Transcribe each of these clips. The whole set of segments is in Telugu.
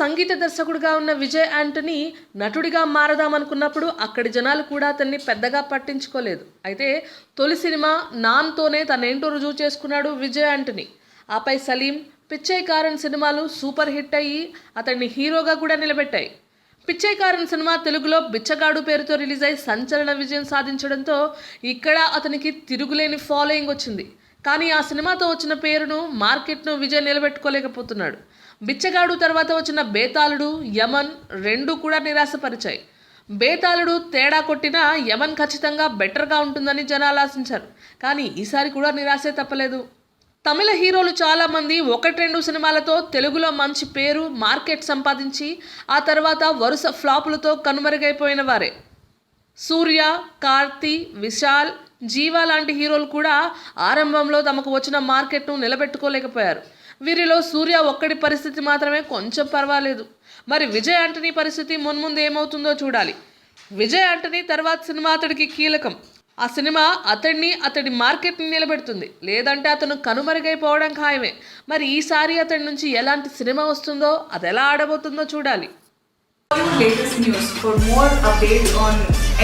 సంగీత దర్శకుడిగా ఉన్న విజయ్ యాంటనీ నటుడిగా మారదామనుకున్నప్పుడు అక్కడి జనాలు కూడా అతన్ని పెద్దగా పట్టించుకోలేదు. అయితే తొలి సినిమా నాన్తోనే తనేంటో రుజువు చేసుకున్నాడు విజయ్ యాంటనీ. ఆపై సలీం, పిచ్చైకారన్ సినిమాలు సూపర్ హిట్ అయ్యి అతన్ని హీరోగా కూడా నిలబెట్టాయి. పిచ్చైకారన్ సినిమా తెలుగులో బిచ్చగాడు పేరుతో రిలీజ్ అయి సంచలన విజయం సాధించడంతో ఇక్కడ అతనికి తిరుగులేని ఫాలోయింగ్ వచ్చింది. కానీ ఆ సినిమాతో వచ్చిన పేరును, మార్కెట్ను విజయ్ నిలబెట్టుకోలేకపోతున్నాడు. బిచ్చగాడు తర్వాత వచ్చిన బేతాళుడు, యమన్ రెండూ కూడా నిరాశపరిచాయి. బేతాళుడు తేడా కొట్టినా యమన్ ఖచ్చితంగా బెటర్గా ఉంటుందని జనాలు ఆశించారు. కానీ ఈసారి కూడా నిరాశే తప్పలేదు. తమిళ హీరోలు చాలామంది 1-2 సినిమాలతో తెలుగులో మంచి పేరు, మార్కెట్ సంపాదించి ఆ తర్వాత వరుస ఫ్లాపులతో కనుమరుగైపోయిన వారే. సూర్య, కార్తీ, విశాల్, జీవా లాంటి హీరోలు కూడా ఆరంభంలో తమకు వచ్చిన మార్కెట్ను నిలబెట్టుకోలేకపోయారు. వీరిలో సూర్య ఒక్కడి పరిస్థితి మాత్రమే కొంచెం పర్వాలేదు. మరి విజయ్ యాంటనీ పరిస్థితి మున్ముందు ఏమవుతుందో చూడాలి. విజయ్ యాంటనీ తర్వాత సినిమా అతడికి కీలకం. ఆ సినిమా అతడి మార్కెట్ని నిలబెడుతుంది, లేదంటే అతను కనుమరుగైపోవడం ఖాయమే. మరి ఈసారి అతడి నుంచి ఎలాంటి సినిమా వస్తుందో, అది ఎలా ఆడబోతుందో చూడాలి. Latest news. For more updates on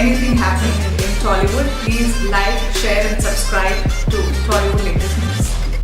anything happening in Tollywood, please like, share and subscribe to Tollywood Latest News.